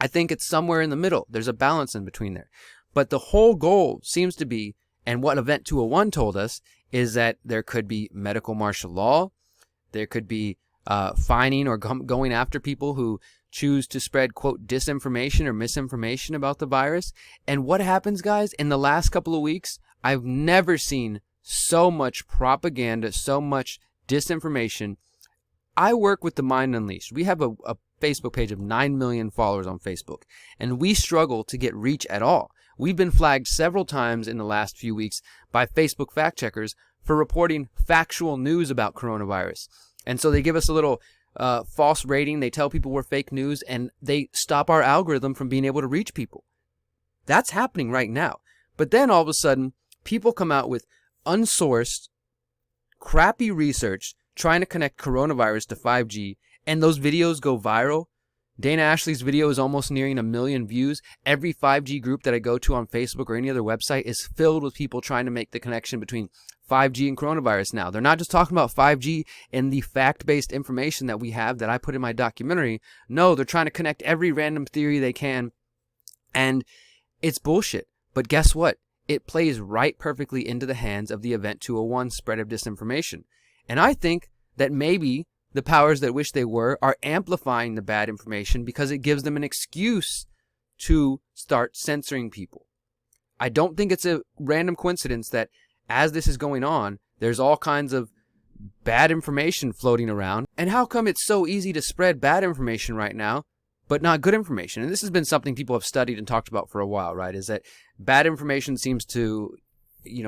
I think it's somewhere in the middle. There's a balance in between there. But the whole goal seems to be, and what Event 201 told us, is that there could be medical martial law. There could be fining or going after people who choose to spread, quote, disinformation or misinformation about the virus. And what happens, guys, in the last couple of weeks, I've never seen so much propaganda, so much disinformation. I work with the Mind Unleashed. We have a Facebook page of 9 million followers on Facebook, and we struggle to get reach at all. We've been flagged several times in the last few weeks by Facebook fact checkers for reporting factual news about coronavirus. And so they give us a little false rating. They tell people we're fake news, and they stop our algorithm from being able to reach people. That's happening right now. But then all of a sudden, people come out with unsourced, crappy research trying to connect coronavirus to 5G, and those videos go viral. Dana Ashley's video is almost nearing 1 million views. Every 5G group that I go to on Facebook or any other website is filled with people trying to make the connection between 5G and coronavirus now. They're not just talking about 5G and the fact-based information that we have that I put in my documentary. No, they're trying to connect every random theory they can, and it's bullshit. But guess what? It plays right perfectly into the hands of the Event 201 spread of disinformation. And I think that maybe the powers that wish they were are amplifying the bad information because it gives them an excuse to start censoring people. I don't think it's a random coincidence that as this is going on, there's all kinds of bad information floating around. And how come it's so easy to spread bad information right now, but not good information? And this has been something people have studied and talked about for a while, right? Is that bad information seems to,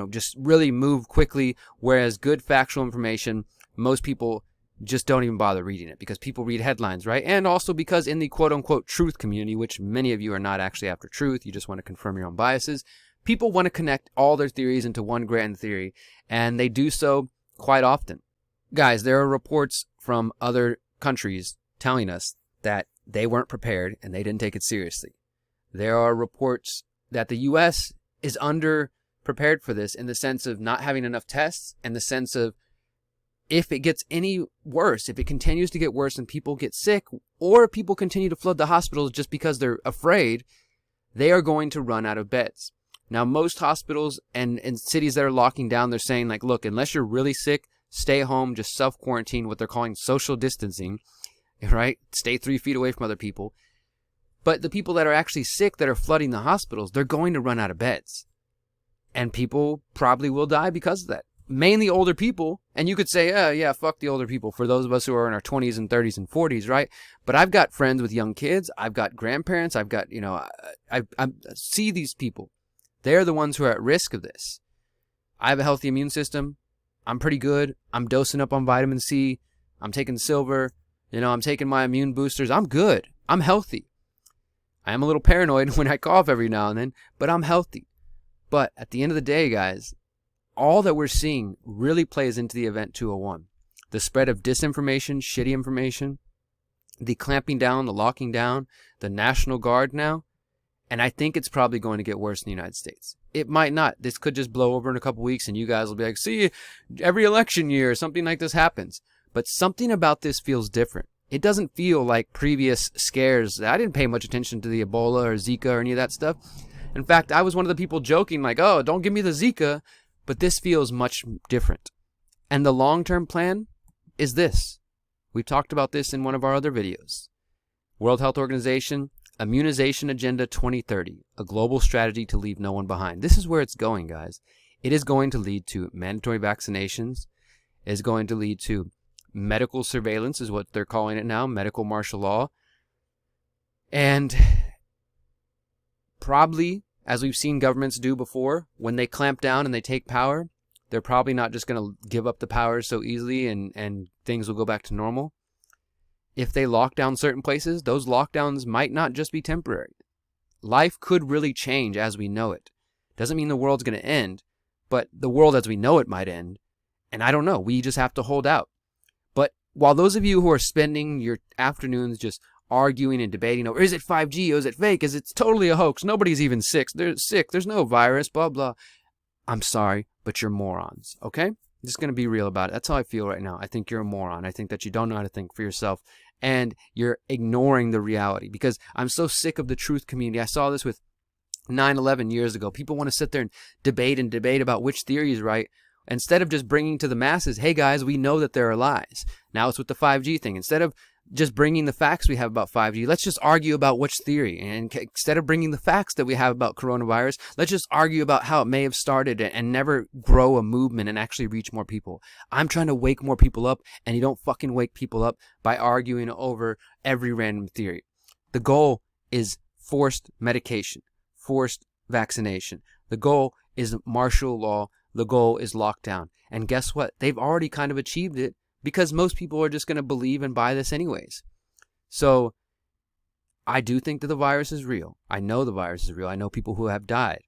just really move quickly, whereas good factual information, most people just don't even bother reading it because people read headlines, right? And also because in the quote-unquote truth community, which many of you are not actually after truth, you just want to confirm your own biases, people want to connect all their theories into one grand theory, and they do so quite often. Guys, there are reports from other countries telling us that they weren't prepared and they didn't take it seriously. There are reports that the U.S. is under-prepared for this in the sense of not having enough tests, and the sense of if it gets any worse, if it continues to get worse and people get sick, or people continue to flood the hospitals just because they're afraid, they are going to run out of beds. Now, most hospitals and cities that are locking down, they're saying, like, look, unless you're really sick, stay home, just self-quarantine, what they're calling social distancing, right? Stay 3 feet away from other people. But the people that are actually sick that are flooding the hospitals, they're going to run out of beds. And people probably will die because of that. Mainly older people, and you could say, yeah, fuck the older people, for those of us who are in our 20s and 30s and 40s, right? But I've got friends with young kids, I've got grandparents, I've got, I see these people. They're the ones who are at risk of this. I have a healthy immune system. I'm pretty good. I'm dosing up on vitamin C. I'm taking silver. I'm taking my immune boosters. I'm good. I'm healthy. I am a little paranoid when I cough every now and then, but I'm healthy. But at the end of the day, guys, all that we're seeing really plays into the Event 201. The spread of disinformation, shitty information, the clamping down, the locking down, the National Guard now. And I think it's probably going to get worse in the United States. It might not. This could just blow over in a couple weeks and you guys will be like, see, every election year, something like this happens. But something about this feels different. It doesn't feel like previous scares. I didn't pay much attention to the Ebola or Zika or any of that stuff. In fact, I was one of the people joking like, oh, don't give me the Zika. But this feels much different. And the long-term plan is this. We've talked about this in one of our other videos. World Health Organization, Immunization Agenda 2030, a global strategy to leave no one behind. This is where it's going, guys. It is going to lead to mandatory vaccinations. It is going to lead to medical surveillance, is what they're calling it now, medical martial law. And probably, as we've seen governments do before, when they clamp down and they take power, they're probably not just going to give up the powers so easily and things will go back to normal. If they lock down certain places, those lockdowns might not just be temporary. life could really change as we know it. Doesn't mean the world's going to end, but the world as we know it might end. And I don't know. We just have to hold out. But while those of you who are spending your afternoons just arguing and debating over, is it 5G? Is it fake? Is it totally a hoax? Nobody's even sick. They're sick. There's no virus, blah, blah. I'm sorry, but you're morons, okay? I'm just going to be real about it. That's how I feel right now. I think you're a moron. I think that you don't know how to think for yourself, and you're ignoring the reality, because I'm so sick of the truth community. I saw this with 9/11 years ago. People want to sit there and debate about which theory is right, instead of just bringing to the masses, hey guys, we know that there are lies. Now it's with the 5G thing. Instead of just bringing the facts we have about 5G, let's just argue about which theory. And instead of bringing the facts that we have about coronavirus, let's just argue about how it may have started and never grow a movement and actually reach more people. I'm trying to wake more people up, and you don't fucking wake people up by arguing over every random theory. The goal is forced medication, forced vaccination. The goal is martial law. The goal is lockdown. And guess what? They've already kind of achieved it, because most people are just going to believe and buy this anyways. So I do think that the virus is real. I know the virus is real. I know people who have died.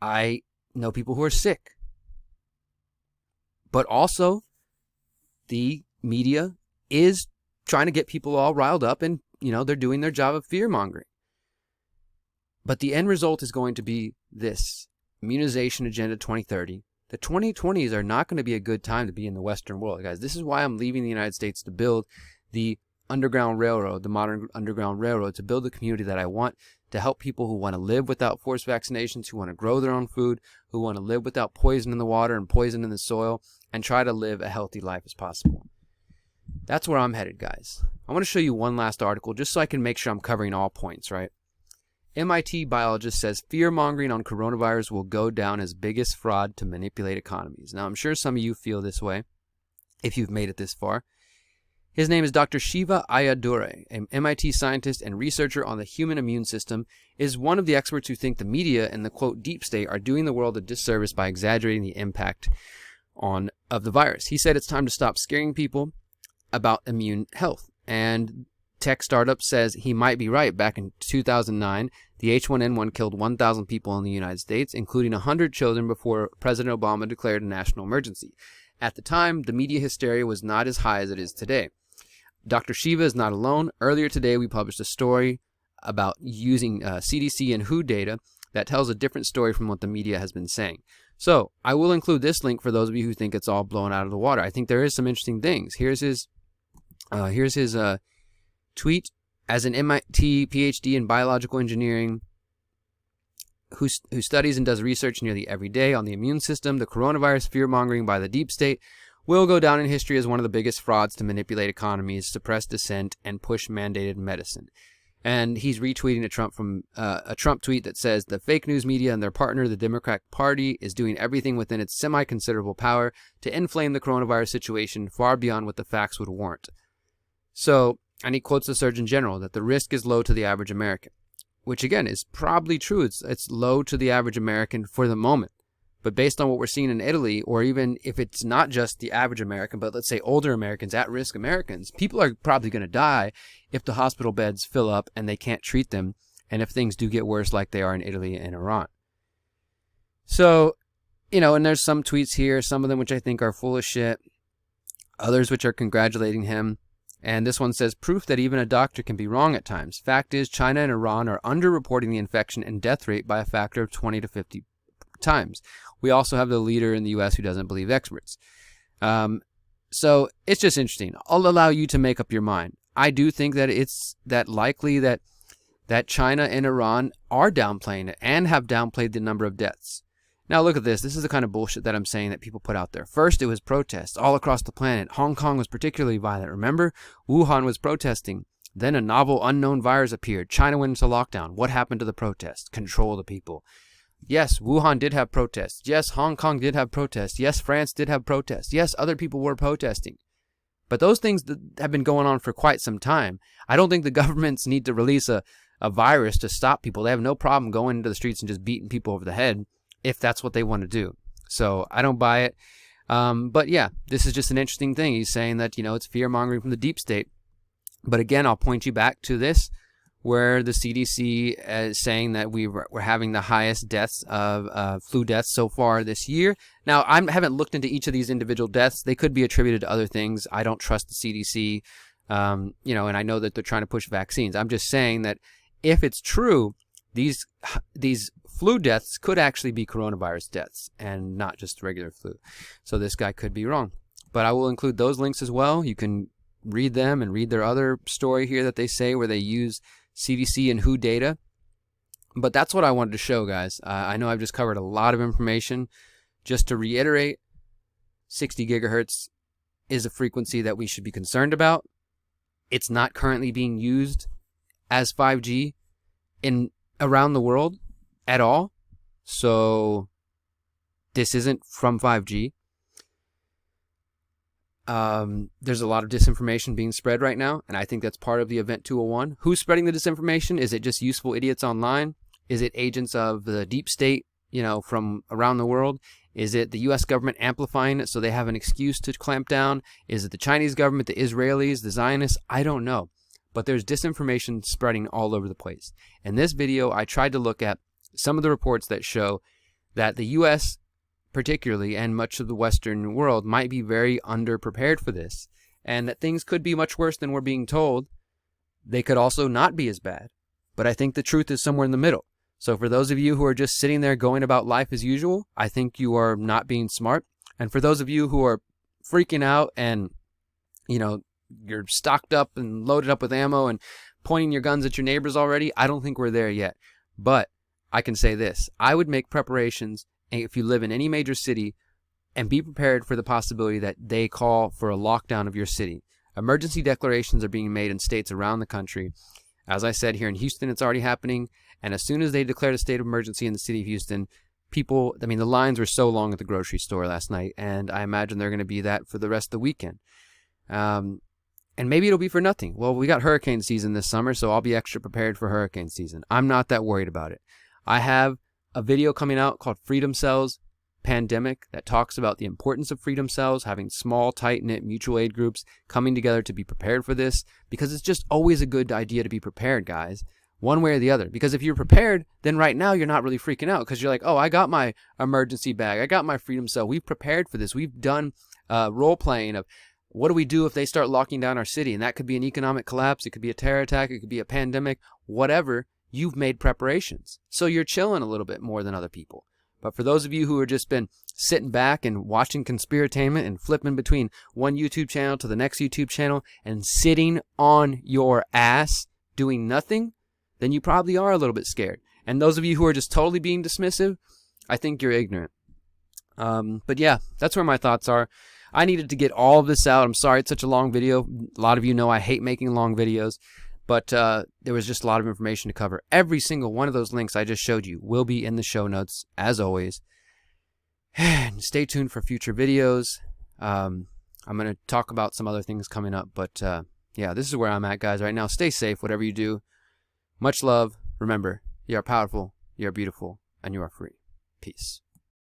I know people who are sick. But also, the media is trying to get people all riled up, and, they're doing their job of fear-mongering. But the end result is going to be this: Immunization Agenda 2030. The 2020s are not going to be a good time to be in the Western world, guys. This is why I'm leaving the United States to build the Underground Railroad, the modern Underground Railroad, to build the community that I want, to help people who want to live without forced vaccinations, who want to grow their own food, who want to live without poison in the water and poison in the soil, and try to live a healthy life as possible. That's where I'm headed, guys. I want to show you one last article just so I can make sure I'm covering all points, right? MIT biologist says fear-mongering on coronavirus will go down as biggest fraud to manipulate economies. Now, I'm sure some of you feel this way if you've made it this far. His name is Dr. Shiva Ayyadurai, an MIT scientist and researcher on the human immune system, is one of the experts who think the media and the, quote, deep state are doing the world a disservice by exaggerating the impact of the virus. He said it's time to stop scaring people about immune health. And Tech Startup says he might be right. Back in 2009, the H1N1 killed 1,000 people in the United States, including 100 children, before President Obama declared a national emergency. At the time, the media hysteria was not as high as it is today. Dr. Shiva is not alone. Earlier today, we published a story about using CDC and WHO data that tells a different story from what the media has been saying. So I will include this link for those of you who think it's all blown out of the water. I think there is some interesting things. Here's his tweet. As an MIT PhD in biological engineering who studies and does research nearly every day on the immune system, the coronavirus fear-mongering by the deep state will go down in history as one of the biggest frauds to manipulate economies, suppress dissent, and push mandated medicine. And he's retweeting a Trump tweet that says the fake news media and their partner, the Democratic Party, is doing everything within its semi-considerable power to inflame the coronavirus situation far beyond what the facts would warrant. So, and he quotes the Surgeon General that the risk is low to the average American, which again is probably true. It's low to the average American for the moment. But based on what we're seeing in Italy, or even if it's not just the average American, but let's say older Americans, at-risk Americans, people are probably going to die if the hospital beds fill up and they can't treat them, and if things do get worse like they are in Italy and Iran. So, and there's some tweets here, some of them which I think are full of shit, others which are congratulating him. And this one says, proof that even a doctor can be wrong at times. Fact is, China and Iran are underreporting the infection and death rate by a factor of 20 to 50 times. We also have the leader in the U.S. who doesn't believe experts. So it's just interesting. I'll allow you to make up your mind. I do think that it's that likely that China and Iran are downplaying it and have downplayed the number of deaths. Now look at this. This is the kind of bullshit that I'm saying that people put out there. First, it was protests all across the planet. Hong Kong was particularly violent. Remember? Wuhan was protesting. Then a novel unknown virus appeared. China went into lockdown. What happened to the protests? Control the people. Yes, Wuhan did have protests. Yes, Hong Kong did have protests. Yes, France did have protests. Yes, other people were protesting. But those things have been going on for quite some time. I don't think the governments need to release a virus to stop people. They have no problem going into the streets and just beating people over the head if that's what they want to do. So I don't buy it. But yeah, this is just an interesting thing. He's saying that, it's fear-mongering from the deep state. But again, I'll point you back to this. where the CDC is saying that we're having the highest deaths of flu deaths so far this year. Now, I haven't looked into each of these individual deaths. They could be attributed to other things. I don't trust the CDC, and I know that they're trying to push vaccines. I'm just saying that if it's true, these flu deaths could actually be coronavirus deaths and not just regular flu. So this guy could be wrong. But I will include those links as well. You can read them and read their other story here that they say where they use CDC and WHO data. But that's what I wanted to show, guys. I know I've just covered a lot of information. Just to reiterate, 60 gigahertz is a frequency that we should be concerned about. It's not currently being used as 5G around the world at all. So this isn't from 5G. There's a lot of disinformation being spread right now, and I think that's part of the Event 201. Who's spreading the disinformation? Is it just useful idiots online? Is it agents of the deep state, from around the world? Is it the U.S. government amplifying it so they have an excuse to clamp down? Is it the Chinese government, the Israelis, the Zionists? I don't know. But there's disinformation spreading all over the place. In this video, I tried to look at some of the reports that show that the U.S., particularly, and much of the Western world might be very underprepared for this, and that things could be much worse than we're being told. They could also not be as bad, but I think the truth is somewhere in the middle. So for those of you who are just sitting there going about life as usual, I think you are not being smart. And for those of you who are freaking out and, you're stocked up and loaded up with ammo and pointing your guns at your neighbors already, I don't think we're there yet. But I can say this: I would make preparations if you live in any major city, and be prepared for the possibility that they call for a lockdown of your city. Emergency declarations are being made in states around the country. As I said, here in Houston, it's already happening. And as soon as they declared a state of emergency in the city of Houston, the lines were so long at the grocery store last night, and I imagine they're going to be that for the rest of the weekend. And maybe it'll be for nothing. Well, we got hurricane season this summer, so I'll be extra prepared for hurricane season. I'm not that worried about it. I have a video coming out called Freedom Cells Pandemic that talks about the importance of freedom cells, having small, tight-knit mutual aid groups coming together to be prepared for this, because it's just always a good idea to be prepared, guys, one way or the other. Because if you're prepared, then right now you're not really freaking out, because you're like, oh, I got my emergency bag, I got my freedom cell, we've prepared for this, we've done role-playing of what do we do if they start locking down our city, and that could be an economic collapse, it could be a terror attack, it could be a pandemic, whatever. You've made preparations. So you're chilling a little bit more than other people. But for those of you who have just been sitting back and watching Conspiratainment and flipping between one YouTube channel to the next YouTube channel and sitting on your ass doing nothing, then you probably are a little bit scared. And those of you who are just totally being dismissive, I think you're ignorant. But yeah, that's where my thoughts are. I needed to get all of this out. I'm sorry it's such a long video. A lot of you know I hate making long videos. But there was just a lot of information to cover. Every single one of those links I just showed you will be in the show notes, as always. And stay tuned for future videos. I'm going to talk about some other things coming up. But yeah, this is where I'm at, guys, right now. Stay safe, whatever you do. Much love. Remember, you are powerful, you are beautiful, and you are free. Peace.